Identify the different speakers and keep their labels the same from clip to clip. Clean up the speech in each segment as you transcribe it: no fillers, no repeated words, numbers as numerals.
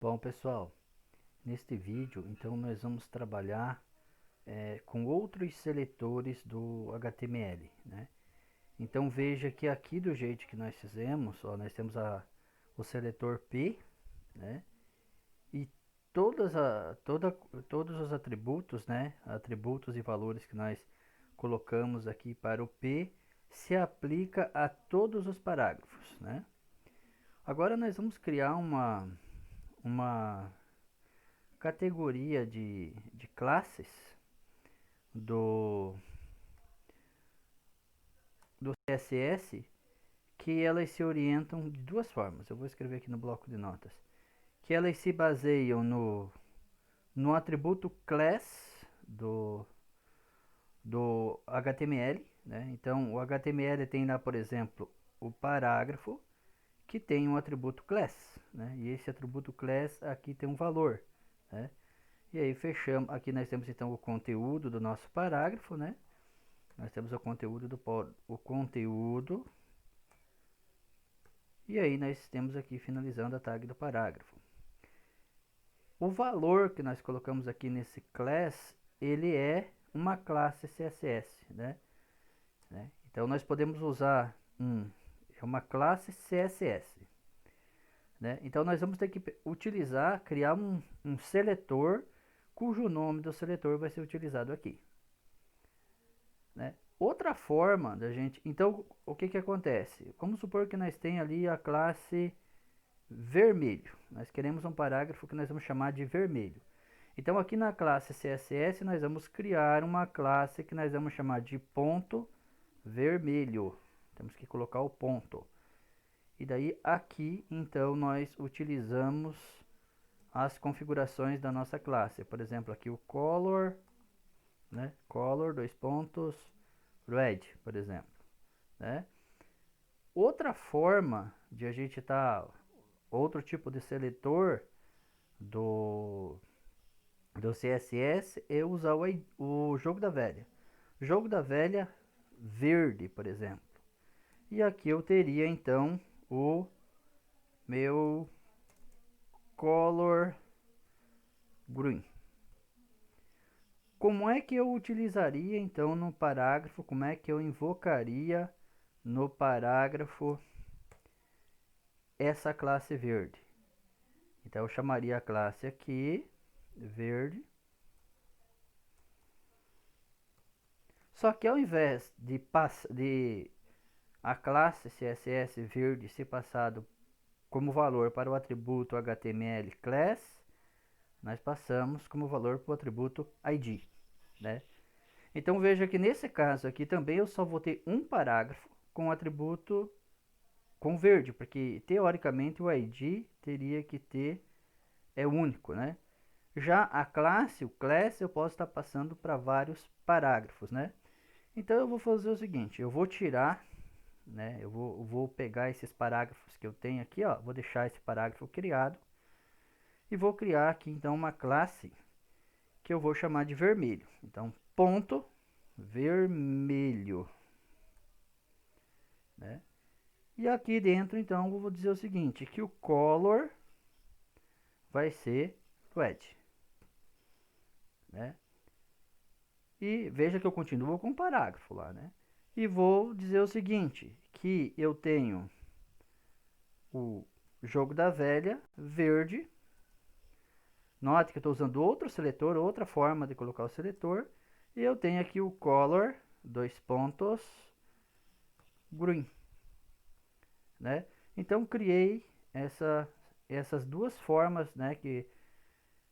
Speaker 1: Bom, pessoal, neste vídeo, então, nós vamos trabalhar com outros seletores do HTML, né? Então, veja que aqui do jeito que nós fizemos, ó, nós temos o seletor P, né? E todos os atributos, né? Atributos e valores que nós colocamos aqui para o P se aplica a todos os parágrafos, né? Agora nós vamos criar uma categoria de classes do, do CSS que elas se orientam de duas formas. Eu vou escrever aqui no bloco de notas. Que elas se baseiam no atributo class do HTML. Né? Então, o HTML tem lá, por exemplo, o parágrafo que tem um atributo class. Né? E esse atributo class aqui tem um valor. Né? E aí fechamos. Aqui nós temos então o conteúdo do nosso parágrafo, né? Nós temos o conteúdo. E aí nós temos aqui finalizando a tag do parágrafo. O valor que nós colocamos aqui nesse class, ele é uma classe CSS, né? Então nós podemos usar é uma classe CSS. Né? Então nós vamos ter que criar um seletor cujo nome do seletor vai ser utilizado aqui. Né? Outra forma da gente... Então, o que acontece? Vamos supor que nós tem ali a classe vermelho. Nós queremos um parágrafo que nós vamos chamar de vermelho. Então, aqui na classe CSS, nós vamos criar uma classe que nós vamos chamar de ponto vermelho. Temos que colocar o ponto. E daí, aqui, então, nós utilizamos as configurações da nossa classe. Por exemplo, aqui o color, né? Color, dois pontos, red, por exemplo, né? Outra forma de a gente outro tipo de seletor do, do CSS é usar o jogo da velha. Jogo da velha verde, por exemplo. E aqui eu teria então o meu color green. Como é que eu utilizaria então no parágrafo? Como é que eu invocaria no parágrafo essa classe verde? Então eu chamaria a classe aqui verde. Só que ao invés de a classe CSS verde ser passado como valor para o atributo HTML class, nós passamos como valor para o atributo ID. Né? Então veja que nesse caso aqui também eu só vou ter um parágrafo com o atributo com verde, porque teoricamente o ID teria que ter único, né? Já a classe, o class, eu posso estar passando para vários parágrafos, né? Então eu vou fazer o seguinte, eu vou tirar, né? Eu vou pegar esses parágrafos que eu tenho aqui, ó, vou deixar esse parágrafo criado e vou criar aqui então uma classe que eu vou chamar de vermelho. Então, ponto vermelho, né? E aqui dentro, então, eu vou dizer o seguinte, que o color vai ser red, né? E veja que eu continuo com o parágrafo lá, né? E vou dizer o seguinte, que eu tenho o jogo da velha verde. Note que eu estou usando outro seletor, outra forma de colocar o seletor. E eu tenho aqui o color, dois pontos, green, né? Então criei essas duas formas, né,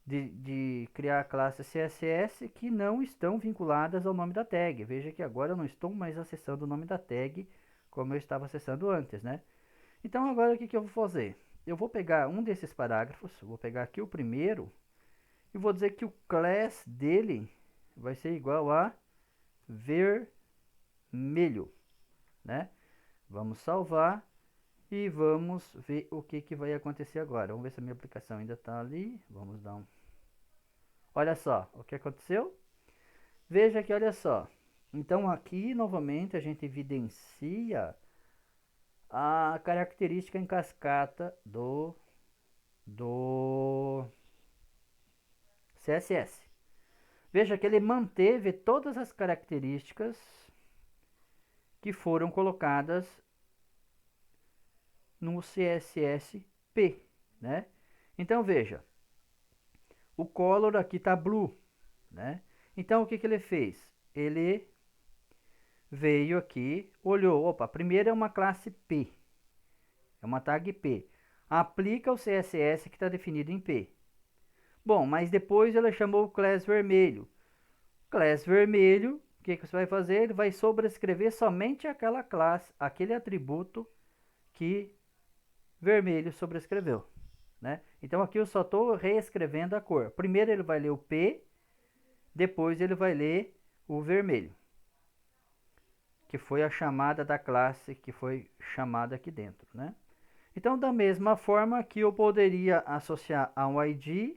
Speaker 1: de criar a classe CSS que não estão vinculadas ao nome da tag. Veja que agora eu não estou mais acessando o nome da tag como eu estava acessando antes, né? Então agora o que eu vou fazer? Eu vou pegar um desses parágrafos, vou pegar aqui o primeiro e vou dizer que o class dele vai ser igual a vermelho, né? Vamos salvar e vamos ver o que vai acontecer agora. Vamos ver se a minha aplicação ainda está ali. Vamos dar um... Olha só o que aconteceu. Veja que, olha só. Então aqui novamente a gente evidencia a característica em cascata do do CSS. Veja que ele manteve todas as características que foram colocadas no CSS-P, né? Então veja, o color aqui está blue, né? Então o que ele fez? Ele veio aqui, olhou, opa, primeiro é uma classe P, é uma tag P. Aplica o CSS que está definido em P. Bom, mas depois ele chamou o class vermelho. Class vermelho, o que você vai fazer? Ele vai sobrescrever somente aquela classe, aquele atributo que vermelho sobrescreveu, né? Então aqui eu só estou reescrevendo a cor. Primeiro ele vai ler o P, depois ele vai ler o vermelho, que foi a chamada da classe que foi chamada aqui dentro, né? Então da mesma forma que eu poderia associar a um ID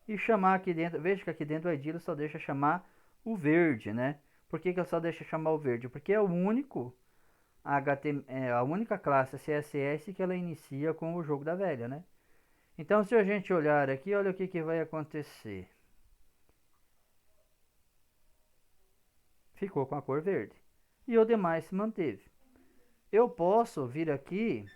Speaker 1: e chamar aqui dentro, veja que aqui dentro do ID ele só deixa chamar o verde, né? Por que ele só deixa chamar o verde? Porque é o único a única classe CSS que ela inicia com o jogo da velha, né? Então, se a gente olhar aqui, olha o que vai acontecer. Ficou com a cor verde. E o demais se manteve. Eu posso vir aqui,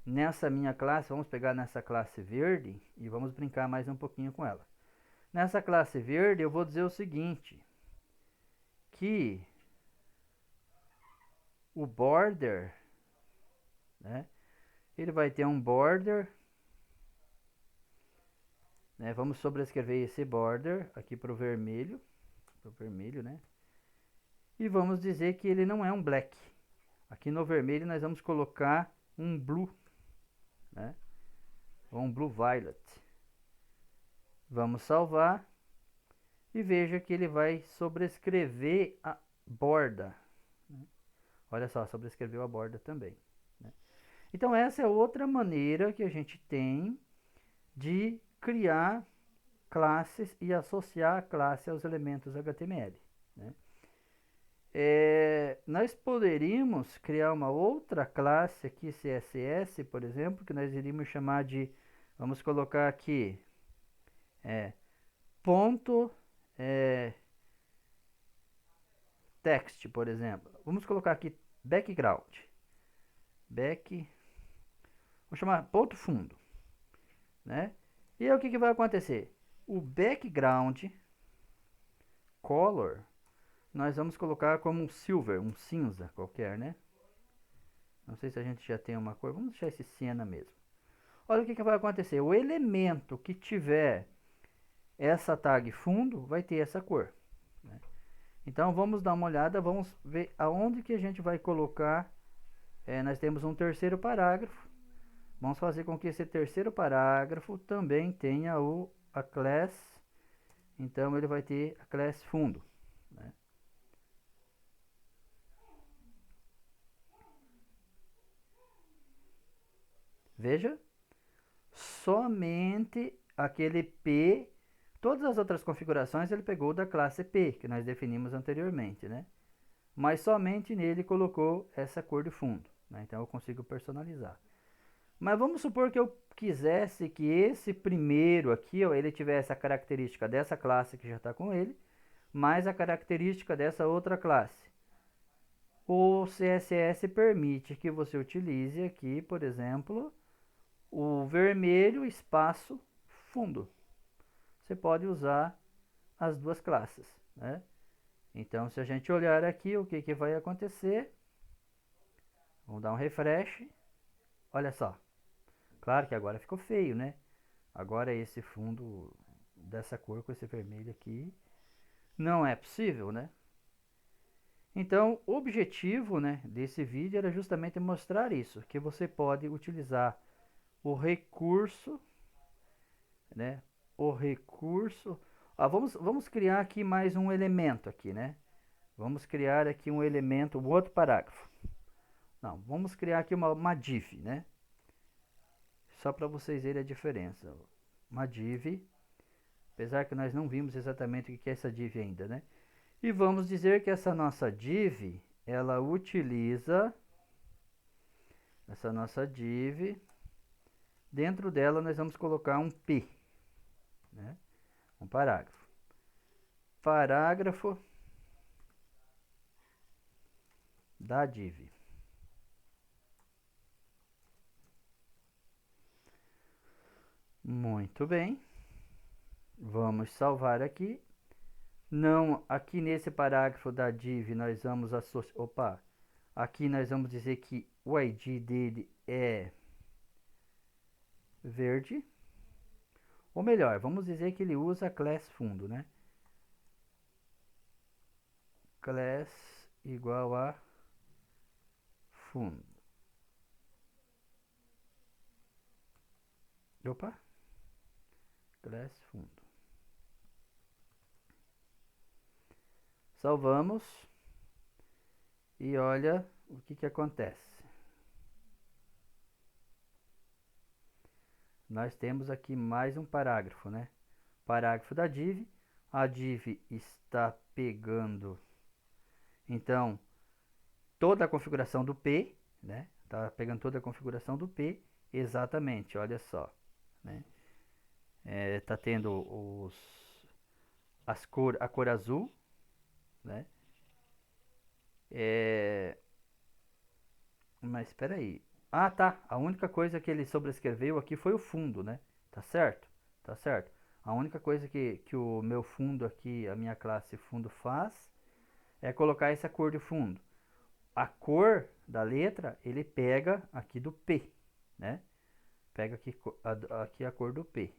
Speaker 1: nessa minha classe, vamos pegar nessa classe verde e vamos brincar mais um pouquinho com ela. Nessa classe verde, eu vou dizer o seguinte, que o border, né, ele vai ter um border, né, vamos sobrescrever esse border aqui para o vermelho, né, e vamos dizer que ele não é um black. Aqui no vermelho nós vamos colocar um blue, né, ou um blue violet. Vamos salvar e veja que ele vai sobrescrever a borda. Olha só, sobrescreveu a borda também, né? Então essa é outra maneira que a gente tem de criar classes e associar a classe aos elementos HTML, né? Nós poderíamos criar uma outra classe aqui, CSS, por exemplo, que nós iríamos chamar de, vamos colocar aqui, ponto text, por exemplo. Vamos colocar aqui background. Vamos chamar ponto fundo, né? E aí o que vai acontecer? O background color nós vamos colocar como um silver, um cinza qualquer, né? Não sei se a gente já tem uma cor, vamos deixar esse siena mesmo. Olha o que vai acontecer, o elemento que tiver essa tag fundo vai ter essa cor, né? Então vamos dar uma olhada, vamos ver aonde que a gente vai colocar. Nós temos um terceiro parágrafo, vamos fazer com que esse terceiro parágrafo também tenha a class, então ele vai ter a class fundo, né? Veja, somente aquele P, todas as outras configurações ele pegou da classe P, que nós definimos anteriormente, né? Mas somente nele colocou essa cor de fundo, né? Então eu consigo personalizar. Mas vamos supor que eu quisesse que esse primeiro aqui, ó, ele tivesse a característica dessa classe que já está com ele, mais a característica dessa outra classe. O CSS permite que você utilize aqui, por exemplo, o vermelho espaço fundo. Você pode usar as duas classes, né? Então, se a gente olhar aqui, o que vai acontecer? Vamos dar um refresh. Olha só. Claro que agora ficou feio, né? Agora esse fundo dessa cor com esse vermelho aqui não é possível, né? Então, o objetivo, né, desse vídeo era justamente mostrar isso, que você pode utilizar o recurso, né? O recurso. Vamos criar aqui mais um elemento aqui, né? Vamos criar aqui um elemento, um outro parágrafo. Não, vamos criar aqui uma div, né? Só para vocês verem a diferença. Uma div, apesar que nós não vimos exatamente o que é essa div ainda, né? E vamos dizer que essa nossa div, ela utiliza, essa nossa div, Dentro dela nós vamos colocar um P, né? Um parágrafo. Parágrafo da div. Muito bem. Vamos salvar aqui. Não, aqui nesse parágrafo da div nós vamos associar. Opa! Aqui nós vamos dizer que o ID dele é verde. Ou melhor, vamos dizer que ele usa class fundo, né? Class igual a fundo. Opa! Class fundo. Salvamos. E olha o que acontece. Nós temos aqui mais um parágrafo, né? Parágrafo da div. A div está pegando, então, toda a configuração do P, né? Tá pegando toda a configuração do P, exatamente, olha só, né? Tá tendo a cor azul, né? Mas espera aí. Ah, tá. A única coisa que ele sobrescreveu aqui foi o fundo, né? Tá certo? Tá certo. A única coisa que o meu fundo aqui, a minha classe fundo faz, é colocar essa cor de fundo. A cor da letra, ele pega aqui do P, né? Pega aqui a cor do P.